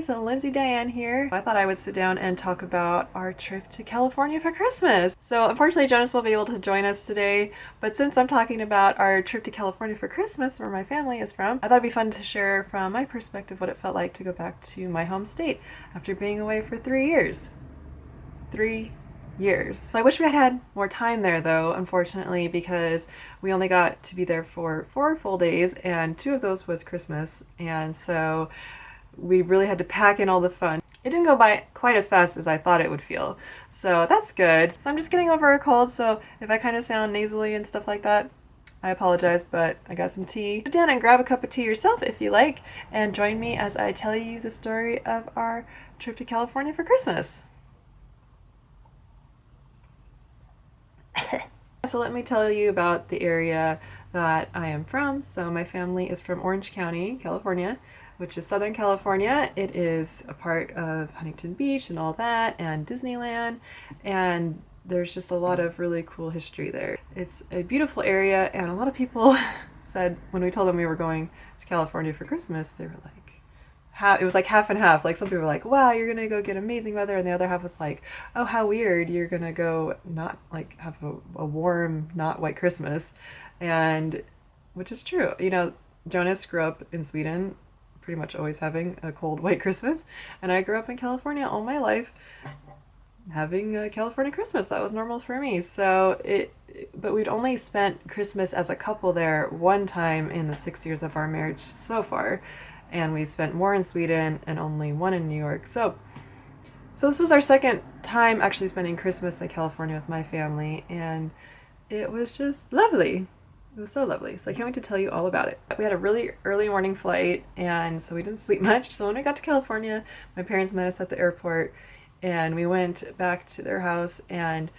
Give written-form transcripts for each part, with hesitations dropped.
guys, Lindsay Dianne here. I thought I would sit down and talk about our trip to California for Christmas. So unfortunately Jonas won't be able to join us today, but since I'm talking about our trip to California for Christmas, where my family is from, I thought it'd be fun to share from my perspective what it felt like to go back to my home state after being away for 3 years. 3 years. So I wish we had had more time there though, unfortunately, because we only got to be there for 4 full days and 2 of those was Christmas, and so we really had to pack in all the fun. It didn't go by quite as fast as I thought it would feel, so that's good. So I'm just getting over a cold, so if I kind of sound nasally and stuff like that, I apologize, but I got some tea. Sit down and grab a cup of tea yourself if you like, and join me as I tell you the story of our trip to California for Christmas. So let me tell you about the area that I am from. So my family is from Orange County, California, which is Southern California. It is a part of Huntington Beach and all that, and Disneyland, and there's just a lot of really cool history there. It's a beautiful area, and a lot of people said when we told them we were going to California for Christmas, they were like, it was like half and half. Like some people were like, wow, you're gonna go get amazing weather, and the other half was like, oh, how weird, you're gonna go not like have a warm, not white Christmas. And which is true. You know, Jonas grew up in Sweden pretty much always having a cold white Christmas, and I grew up in California all my life having a California Christmas. That was normal for me. So but we'd only spent Christmas as a couple there one time in the 6 years of our marriage so far, and we spent more in Sweden and only one in New York. So this was our second time actually spending Christmas in California with my family, and it was just lovely. It was so lovely. So I can't wait to tell you all about it. We had a really early morning flight, and so we didn't sleep much. So when we got to California, my parents met us at the airport, and we went back to their house and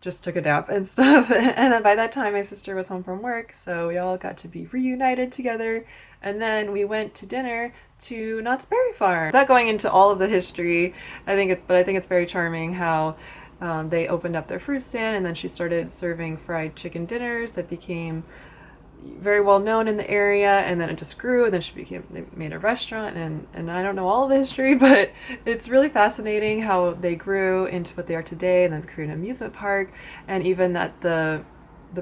just took a nap and stuff. And then by that time, my sister was home from work, so we all got to be reunited together. And then we went to dinner to Knott's Berry Farm. Without going into all of the history, I think it's very charming how they opened up their fruit stand, and then she started serving fried chicken dinners that became very well known in the area, and then it just grew, and then they made a restaurant, and I don't know all of the history, but it's really fascinating how they grew into what they are today, and then created an amusement park, and even that the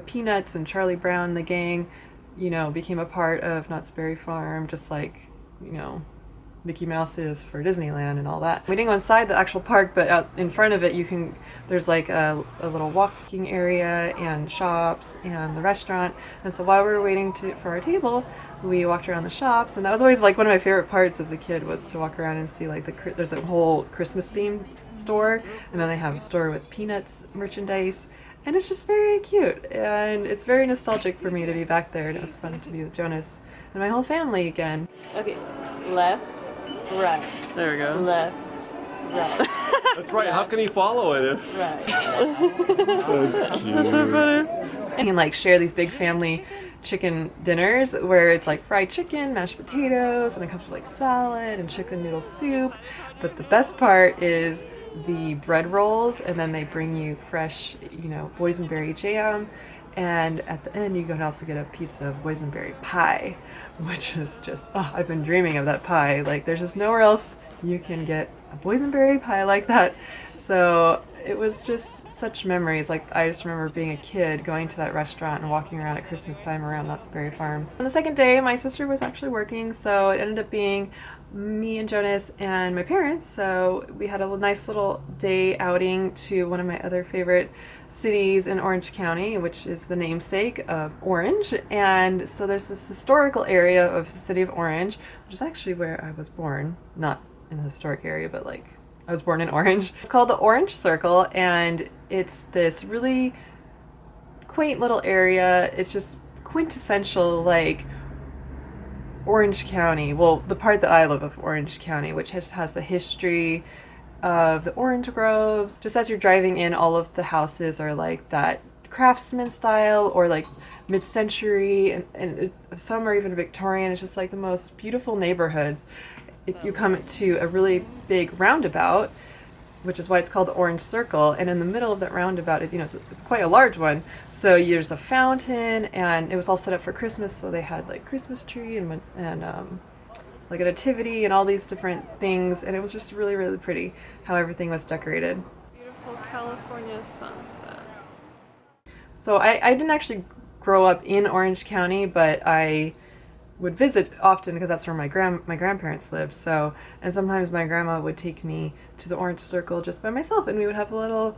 Peanuts and Charlie Brown, the gang, you know, became a part of Knott's Berry Farm, just like, you know, Mickey Mouse is for Disneyland and all that. We didn't go inside the actual park, but out in front of it there's like a little walking area and shops and the restaurant. And so while we were waiting for our table, we walked around the shops, and that was always like one of my favorite parts as a kid, was to walk around and see like there's a whole Christmas themed store, and then they have a store with Peanuts merchandise. And it's just very cute, and it's very nostalgic for me to be back there, and it was fun to be with Jonas and my whole family again. Okay, left, right. There we go. Left, right. That's right. How can he follow it if... Right. That's cute. That's so funny. And you can like share these big family chicken dinners where it's like fried chicken, mashed potatoes, and it comes with like salad and chicken noodle soup. But the best part is the bread rolls, and then they bring you fresh, you know, boysenberry jam, and at the end you can also get a piece of boysenberry pie, which is just, oh, I've been dreaming of that pie. Like, there's just nowhere else you can get a boysenberry pie like that. So it was just such memories. Like, I just remember being a kid going to that restaurant and walking around at Christmas time around Knott's Berry Farm. On the second day, my sister was actually working, so it ended up being me and Jonas and my parents. So we had a nice little day outing to one of my other favorite cities in Orange County, which is the namesake of Orange. And so there's this historical area of the city of Orange, which is actually where I was born. Not in the historic area, but like I was born in Orange. It's called the Orange Circle, and it's this really quaint little area. It's just quintessential, like, Orange County. Well, the part that I live of Orange County, which has the history of the orange groves. Just as you're driving in, all of the houses are like that craftsman style or like mid-century, and some are even Victorian. It's just like the most beautiful neighborhoods. If you come to a really big roundabout, which is why it's called the Orange Circle, and in the middle of that roundabout, it's quite a large one. So there's a fountain, and it was all set up for Christmas. So they had like Christmas tree and like a nativity and all these different things, and it was just really, really pretty how everything was decorated. Beautiful California sunset. So I didn't actually grow up in Orange County, but I would visit often because that's where my grandparents lived. So, and sometimes my grandma would take me to the Orange Circle just by myself, and we would have a little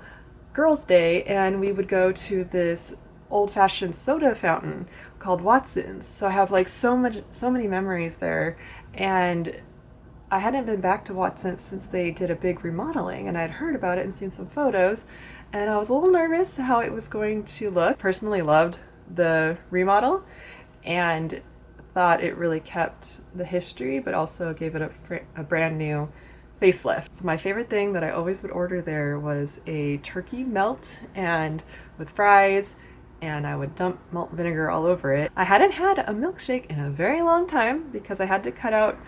girls' day, and we would go to this old-fashioned soda fountain called Watson's. So I have like so many memories there, and I hadn't been back to Watson's since they did a big remodeling, and I'd heard about it and seen some photos, and I was a little nervous how it was going to look. Personally loved the remodel and thought it really kept the history, but also gave it a brand new facelift. So my favorite thing that I always would order there was a turkey melt and with fries, and I would dump malt vinegar all over it. I hadn't had a milkshake in a very long time because I had to cut out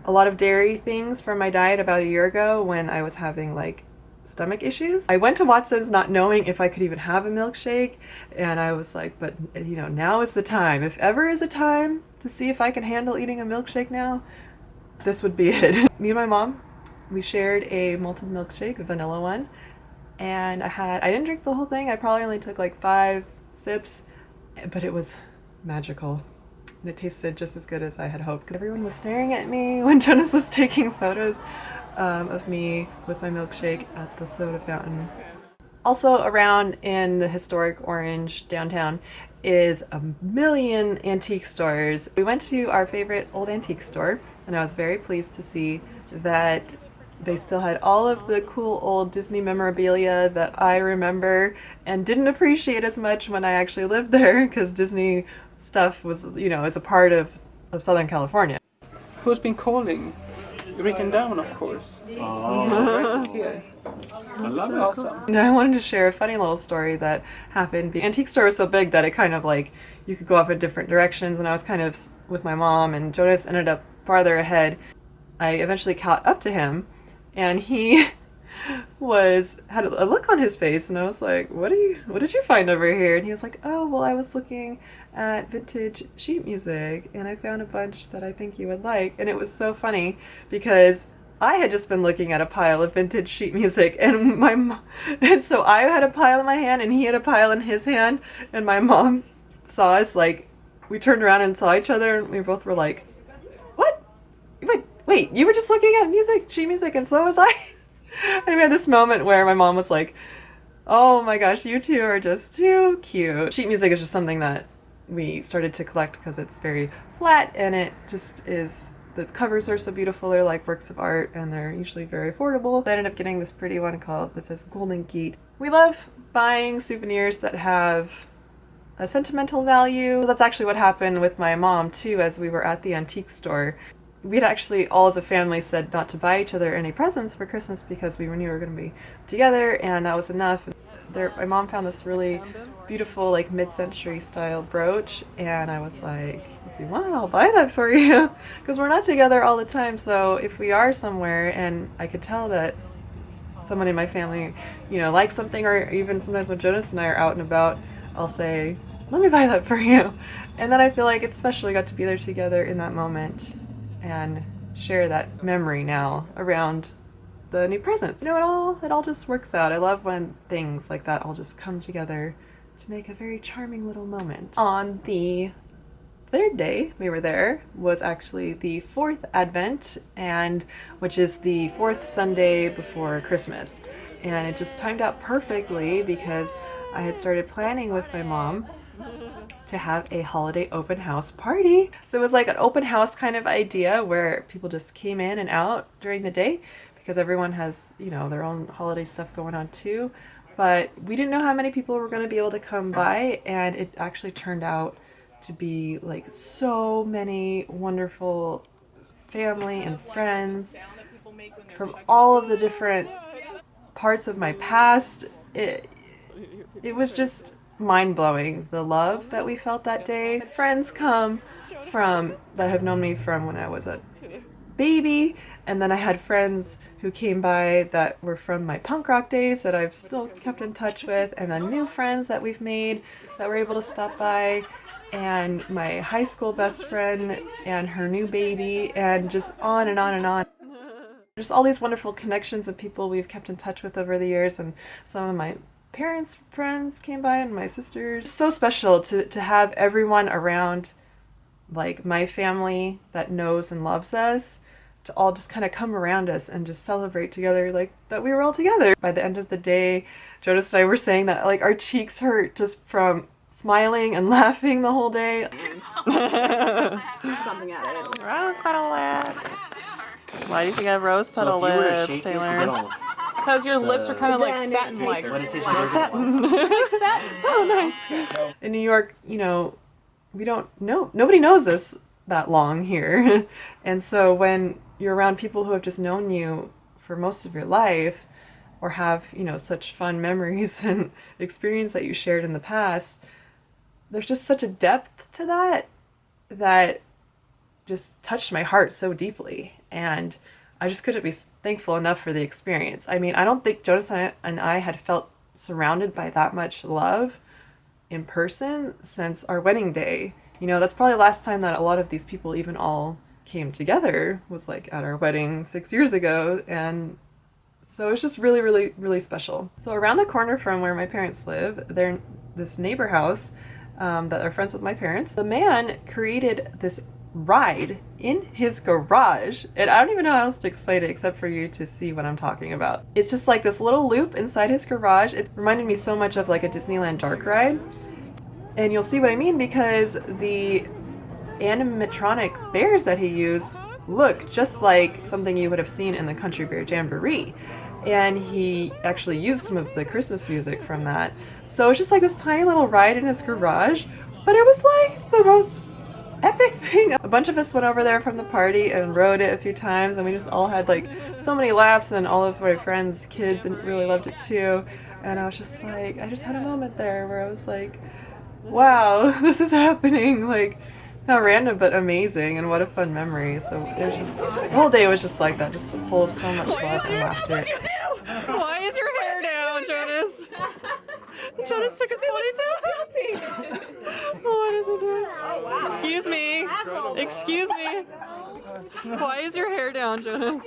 a lot of dairy things from my diet about a year ago when I was having like stomach issues. I went to Watson's not knowing if I could even have a milkshake, and I was like, but you know, now is the time. If ever is a time to see if I can handle eating a milkshake now, this would be it. Me and my mom, we shared a malted milkshake, a vanilla one, and I didn't drink the whole thing. I probably only took like 5 sips, but it was magical. And it tasted just as good as I had hoped, because everyone was staring at me when Jonas was taking photos of me with my milkshake at the soda fountain. Also around in the historic Orange downtown is a million antique stores. We went to our favorite old antique store, and I was very pleased to see that they still had all of the cool old Disney memorabilia that I remember and didn't appreciate as much when I actually lived there, because Disney stuff was, you know, is a part of Southern California. Who's been calling? Written down, of course. Oh, Right here. I love it. Awesome. And I wanted to share a funny little story that happened. The antique store was so big that it kind of like, you could go off in different directions, and I was kind of with my mom, and Jonas ended up farther ahead. I eventually caught up to him, and he had a look on his face, and I was like, what did you find over here? And he was like, oh, well, I was looking at vintage sheet music, and I found a bunch that I think you would like. And it was so funny because I had just been looking at a pile of vintage sheet music, and so I had a pile in my hand and he had a pile in his hand, and my mom saw us, like, we turned around and saw each other, and we both were like, what? Wait, you were just looking at sheet music, and so was I? And we had this moment where my mom was like, oh my gosh, you two are just too cute. Sheet music is just something that we started to collect because it's very flat, and it just is, the covers are so beautiful. They're like works of art, and they're usually very affordable. I ended up getting this pretty one that says Golden Gate. We love buying souvenirs that have a sentimental value. That's actually what happened with my mom too, as we were at the antique store. We'd actually all as a family said not to buy each other any presents for Christmas because we knew we were going to be together, and that was enough. My mom found this really beautiful, like, mid-century style brooch, and I was like, if you want, I'll buy that for you, because we're not together all the time. So if we are somewhere and I could tell that someone in my family, you know, likes something, or even sometimes when Jonas and I are out and about, I'll say, let me buy that for you. And then I feel like it's special we got to be there together in that moment and share that memory now around the new presents. You know, it all just works out. I love when things like that all just come together to make a very charming little moment. On the third day we were there was actually the 4th Advent, and which is the 4th Sunday before Christmas. And it just timed out perfectly because I had started planning with my mom to have a holiday open house party. So it was like an open house kind of idea where people just came in and out during the day, because everyone has, you know, their own holiday stuff going on too. But we didn't know how many people were going to be able to come by, and it actually turned out to be like so many wonderful family and friends from all of the different parts of my past. It was just mind-blowing, the love that we felt that day. Friends come from that have known me from when I was a baby, and then I had friends who came by that were from my punk rock days that I've still kept in touch with, and then new friends that we've made that were able to stop by. and my high school best friend and her new baby, and just on and on and on. There's all these wonderful connections of people we've kept in touch with over the years, and some of my parents' friends came by and my sisters. It's so special to have everyone around, like my family that knows and loves us, to all just kind of come around us and just celebrate together, like that we were all together. By the end of the day, Jonas and I were saying that like our cheeks hurt just from smiling and laughing the whole day. Something at it. Rose petal lips. Why do you think I have rose petal lips, Taylor? Because your lips are kind of like satin-like. Satin. Satin. Oh, nice. In New York, you know, we don't know, nobody knows us that long here. And so when you're around people who have just known you for most of your life, or have, you know, such fun memories and experience that you shared in the past, there's just such a depth to that just touched my heart so deeply. And I just couldn't be thankful enough for the experience. I mean, I don't think Jonas and I had felt surrounded by that much love in person since our wedding day. You know, that's probably the last time that a lot of these people even all came together, was like at our wedding 6 years ago. And so it's just really, really, really special. So around the corner from where my parents live, they're in this neighbor house that are friends with my parents. The man created this ride in his garage, and I don't even know how else to explain it except for you to see what I'm talking about. It's just like this little loop inside his garage. It reminded me so much of like a Disneyland dark ride, and you'll see what I mean because the animatronic bears that he used look just like something you would have seen in the Country Bear Jamboree, and he actually used some of the Christmas music from that. So it's just like this tiny little ride in his garage, but it was like the most epic thing. A bunch of us went over there from the party and rode it a few times, and we just all had like so many laughs, and all of my friends' kids really loved it too. And I was just like, I just had a moment there where I was like, wow, this is happening. Like, how random but amazing, and what a fun memory. So it was just, the whole day was just like that, just full of so much love and laughter. Why is your hair down, Jonas? Jonas took his ponytail. What is he doing? Oh, wow. Excuse me. Excuse me. Why is your hair down, Jonas?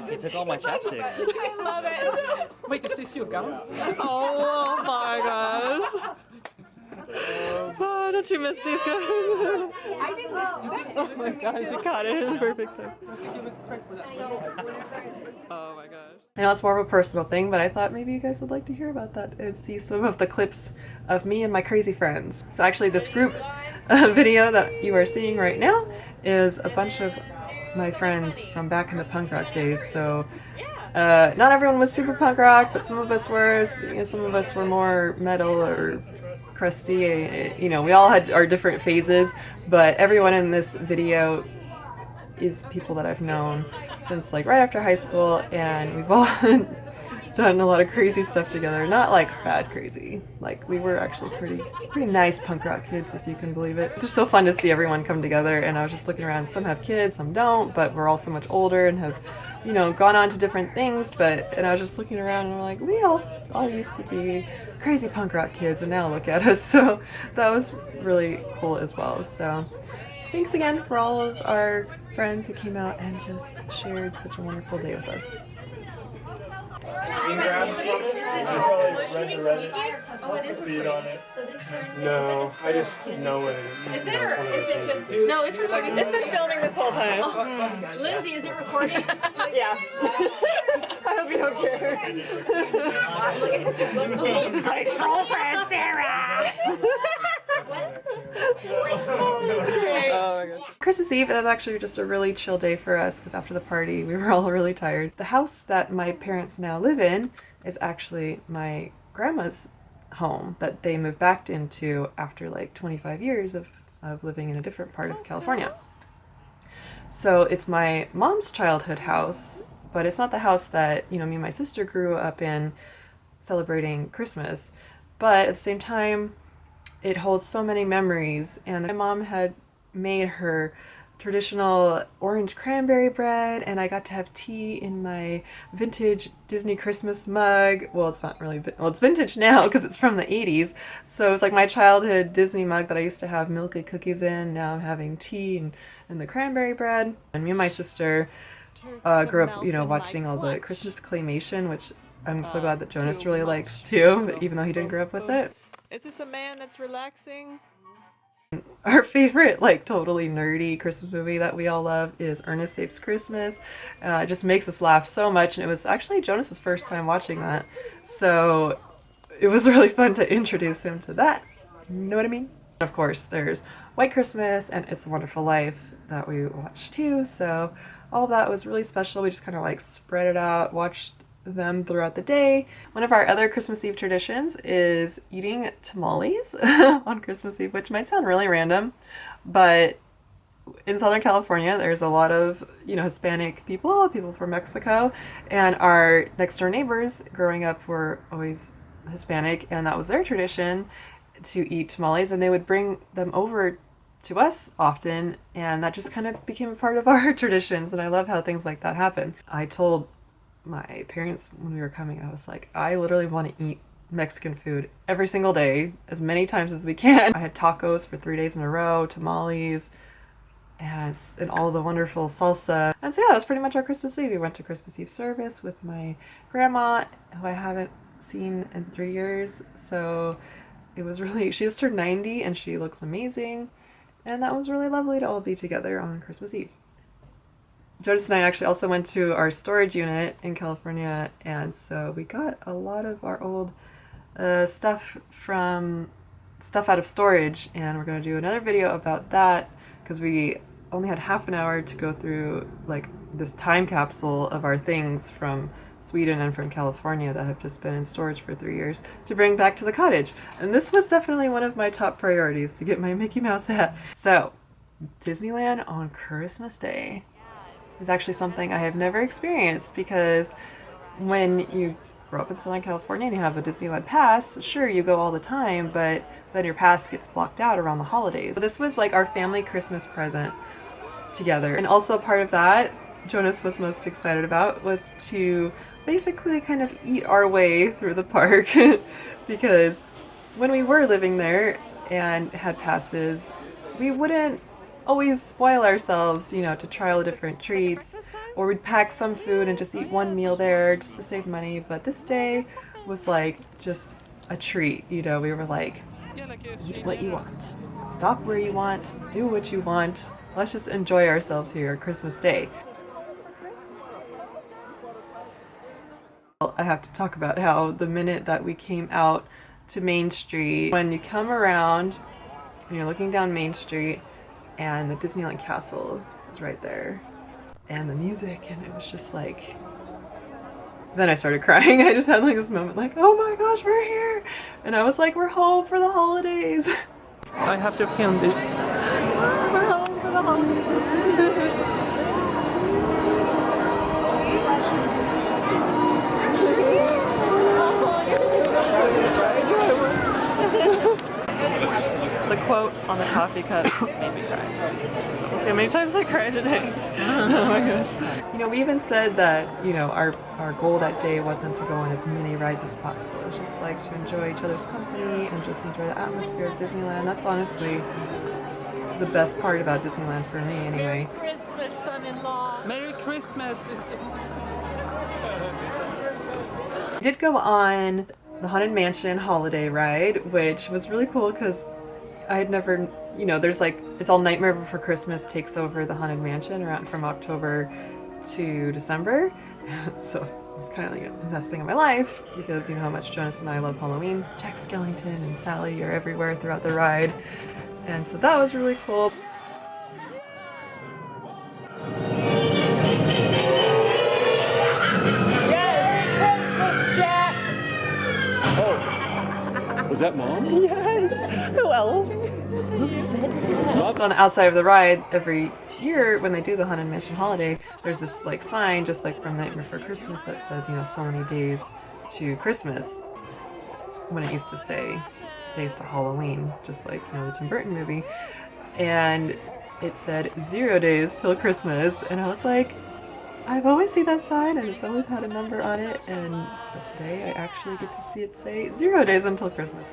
He took all my chapstick. I love it. Wait, does this your gown? Oh my gosh. Oh, don't you miss these guys? I didn't expect Oh my gosh, you caught it in the perfect time. Oh my gosh. I know it's more of a personal thing, but I thought maybe you guys would like to hear about that and see some of the clips of me and my crazy friends. So actually this group video that you are seeing right now is a bunch of my friends from back in the punk rock days. So not everyone was super punk rock, but some of us were. You know, some of us were more metal or crusty. You know, we all had our different phases, but everyone in this video is people that I've known since like right after high school, and we've all done a lot of crazy stuff together. Not like bad crazy. Like we were actually pretty nice punk rock kids, if you can believe it. It's just so fun to see everyone come together, and I was just looking around. Some have kids, some don't, but we're all so much older and have, you know, gone on to different things. And I was just looking around and I'm like, we all used to be crazy punk rock kids, and now look at us. So that was really cool as well. So thanks again for all of our friends who came out and just shared such a wonderful day with us. No, I just know it. Is it, or is it just... No, it's recording. It's been filming this whole time. Lindsay, is it recording? Yeah. I hope you don't care. This is my troll friend, Sarah. Oh my gosh. Christmas Eve is actually just a really chill day for us because after the party we were all really tired. The house that my parents now live in is actually my grandma's home that they moved back into after like 25 years of living in a different part of California. So it's my mom's childhood house, but it's not the house that, you know, me and my sister grew up in celebrating Christmas. But at the same time, it holds so many memories, and my mom had made her traditional orange cranberry bread, and I got to have tea in my vintage Disney Christmas mug. Well, it's not really, well, it's vintage now because it's from the 80s. So it's like my childhood Disney mug that I used to have milk and cookies in. Now I'm having tea and the cranberry bread. And me and my sister grew up, watching all the Christmas claymation, which I'm so glad that Jonas really likes too, even though he didn't grow up with it. Is this a man that's relaxing? Our favorite, like, totally nerdy Christmas movie that we all love is Ernest Saves Christmas. It just makes us laugh so much, and it was actually Jonas's first time watching that, so it was really fun to introduce him to that. You know what I mean? Of course, there's White Christmas and It's a Wonderful Life that we watched too, so all of that was really special. We just kind of like spread it out, watched them throughout the day. One of our other Christmas Eve traditions is eating tamales on Christmas Eve, which might sound really random, but in Southern California there's a lot of Hispanic people from Mexico, and our next door neighbors growing up were always Hispanic, and that was their tradition to eat tamales, and they would bring them over to us often, and that just kind of became a part of our traditions, and I love how things like that happen. I told my parents when we were coming, I was like, I literally want to eat Mexican food every single day, as many times as we can. I had tacos for 3 days in a row, tamales, and all the wonderful salsa. And so yeah, that was pretty much our Christmas Eve. We went to Christmas Eve service with my grandma, who I haven't seen in 3 years. So it was really, she just turned 90 and she looks amazing. And that was really lovely to all be together on Christmas Eve. Jonas and I actually also went to our storage unit in California, and so we got a lot of our old stuff out of storage, and we're going to do another video about that because we only had half an hour to go through like this time capsule of our things from Sweden and from California that have just been in storage for 3 years to bring back to the cottage. And this was definitely one of my top priorities, to get my Mickey Mouse hat. So, Disneyland on Christmas Day is actually something I have never experienced, because when you grow up in Southern California and you have a Disneyland pass, sure, you go all the time, but then your pass gets blocked out around the holidays. So this was like our family Christmas present together. And also part of that Jonas was most excited about was to basically kind of eat our way through the park because when we were living there and had passes, we wouldn't always spoil ourselves, to try all the different treats, or we'd pack some food and just eat one meal there just to save money. But this day was like just a treat, we were like, eat what you want, stop where you want, do what you want, let's just enjoy ourselves here on Christmas Day. I have to talk about how the minute that we came out to Main Street, when you come around and you're looking down Main Street, and the Disneyland Castle is right there, and the music, and it was just like, then I started crying. I just had like this moment like, oh my gosh, we're here, and I was like, we're home for the holidays. I have to film this. We're home for the holidays. The quote on the coffee cup made me cry. Let's see how many times I cried today. Oh my gosh. We even said that, our goal that day wasn't to go on as many rides as possible. It was just like to enjoy each other's company and just enjoy the atmosphere of Disneyland. That's honestly the best part about Disneyland for me anyway. Merry Christmas, son-in-law. Merry Christmas! I did go on the Haunted Mansion holiday ride, which was really cool because I had never, there's like, it's all Nightmare Before Christmas takes over the Haunted Mansion around from October to December. So it's kind of like the best thing in my life because you know how much Jonas and I love Halloween. Jack Skellington and Sally are everywhere throughout the ride. And so that was really cool. Was that Mom? Yes! Who else? Who said that? On the outside of the ride, every year when they do the Haunted Mansion holiday, there's this like sign, just like from Nightmare Before Christmas, that says, so many days to Christmas, when it used to say days to Halloween, just like, the Tim Burton movie. And it said 0 days till Christmas, and I was like, I've always seen that sign and it's always had a number on it, but today I actually get to see it say 0 days until Christmas.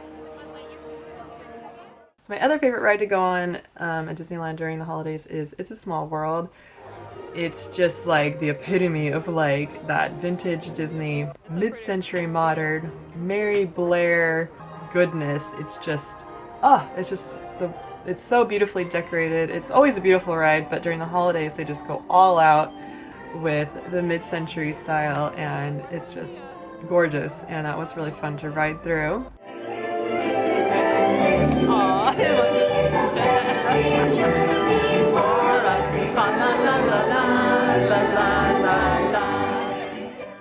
So my other favorite ride to go on at Disneyland during the holidays is It's a Small World. It's just like the epitome of like that vintage Disney, mid-century modern, Mary Blair goodness. It's so beautifully decorated. It's always a beautiful ride, but during the holidays they just go all out with the mid-century style, and it's just gorgeous, and that was really fun to ride through.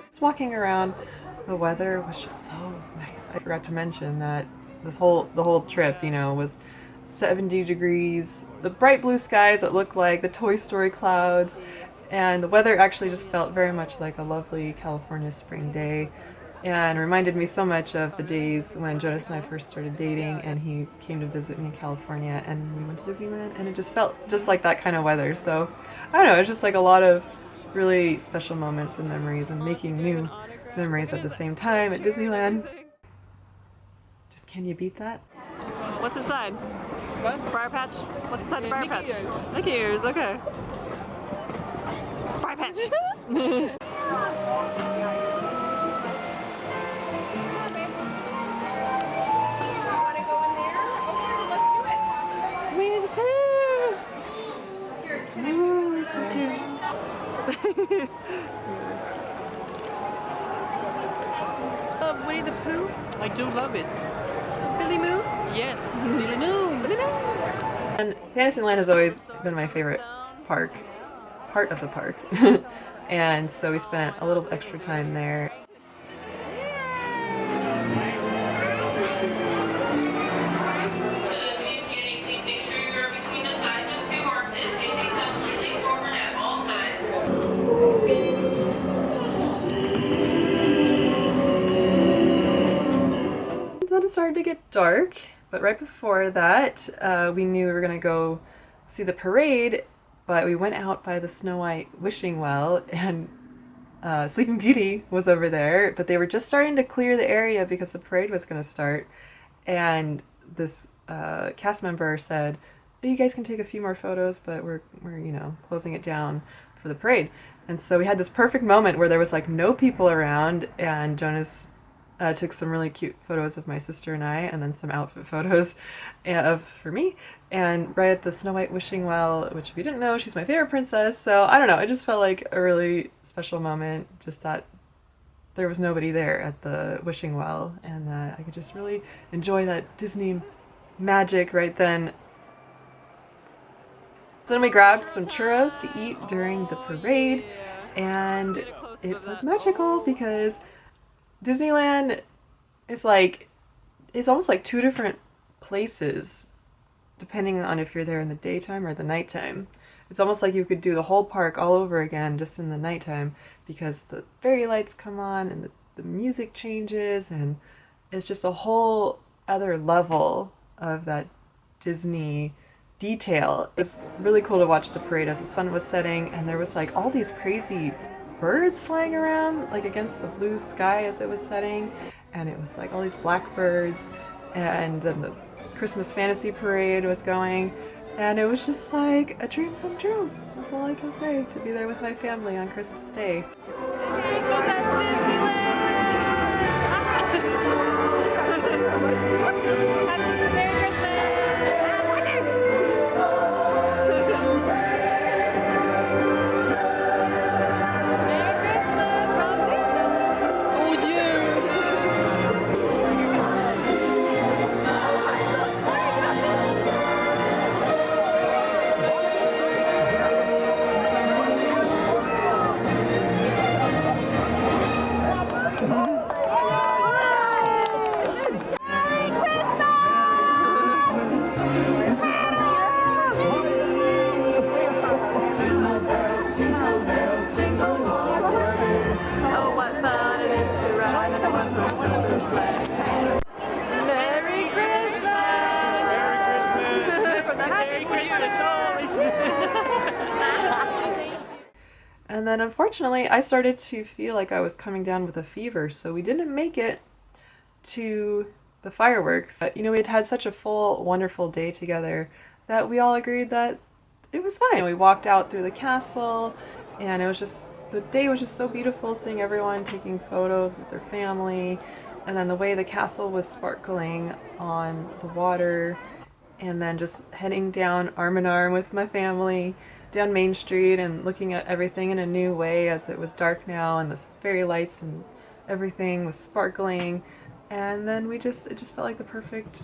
Just walking around, the weather was just so nice. I forgot to mention that the whole trip, was 70 degrees, the bright blue skies that looked like the Toy Story clouds, and the weather actually just felt very much like a lovely California spring day, and reminded me so much of the days when Jonas and I first started dating and he came to visit me in California and we went to Disneyland, and it just felt just like that kind of weather. So I don't know, it's just like a lot of really special moments and memories, and making new memories at the same time at Disneyland. Just, can you beat that? What's inside? What? Briar Patch? What's inside the Briar Patch? Mickey ears, okay. Briar Patch! Winnie the Pooh! Ooh, so cute. Love Winnie the Pooh? I do love it. Billy Moo? Yes, Billy Moo. And Fantasyland has always been my favorite part of the park. And so we spent a little extra time there. Then it started to get dark, but right before that, we knew we were gonna go see the parade, but we went out by the Snow White wishing well, and Sleeping Beauty was over there, but they were just starting to clear the area because the parade was gonna start, and this cast member said, you guys can take a few more photos, but we're closing it down for the parade. And so we had this perfect moment where there was like no people around, and Jonas took some really cute photos of my sister and I, and then some outfit photos for me. And right at the Snow White wishing well, which if you didn't know, she's my favorite princess. So I don't know, it just felt like a really special moment, just that there was nobody there at the wishing well, and that I could just really enjoy that Disney magic right then. So then we grabbed some churros to eat during the parade, and it was magical because Disneyland is it's almost like two different places depending on if you're there in the daytime or the nighttime. It's almost like you could do the whole park all over again just in the nighttime, because the fairy lights come on and the music changes, and it's just a whole other level of that Disney detail. It was really cool to watch the parade as the sun was setting, and there was like all these crazy birds flying around like against the blue sky as it was setting, and it was like all these blackbirds, and then the Christmas fantasy parade was going, and it was just like a dream come true. That's all I can say, to be there with my family on Christmas Day. And then unfortunately, I started to feel like I was coming down with a fever, so we didn't make it to the fireworks. But, you know, we had had such a full, wonderful day together that we all agreed that it was fine. We walked out through the castle, and it was just, the day was just so beautiful, seeing everyone taking photos with their family, and then the way the castle was sparkling on the water, and then just heading down arm in arm with my family down Main Street and looking at everything in a new way as it was dark now and the fairy lights and everything was sparkling. And then it just felt like the perfect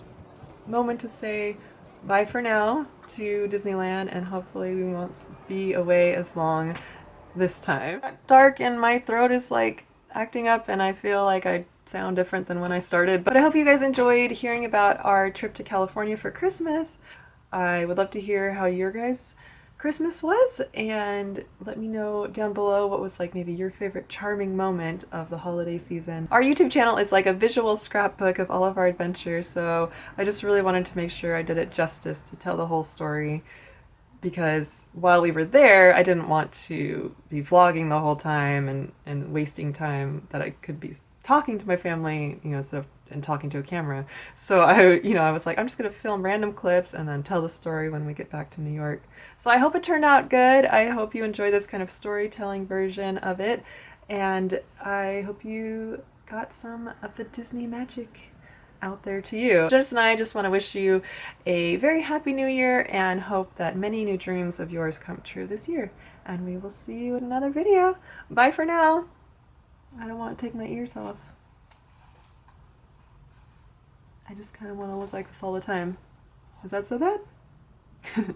moment to say bye for now to Disneyland, and hopefully we won't be away as long this time. Dark and my throat is like acting up and I feel like I sound different than when I started, but I hope you guys enjoyed hearing about our trip to California for Christmas. I would love to hear how your guys' Christmas was, and let me know down below what was like maybe your favorite charming moment of the holiday season. Our YouTube channel is like a visual scrapbook of all of our adventures, so I just really wanted to make sure I did it justice to tell the whole story, because while we were there, I didn't want to be vlogging the whole time and wasting time that I could be talking to my family, you know, instead of and talking to a camera. So I was like, I'm just gonna film random clips and then tell the story when we get back to New York. So I hope it turned out good. I hope you enjoy this kind of storytelling version of it, and I hope you got some of the Disney magic out there to you. Jonas and I just want to wish you a very happy new year and hope that many new dreams of yours come true this year. And we will see you in another video. Bye for now. I don't want to take my ears off. I just kind of want to look like this all the time. Is that so bad?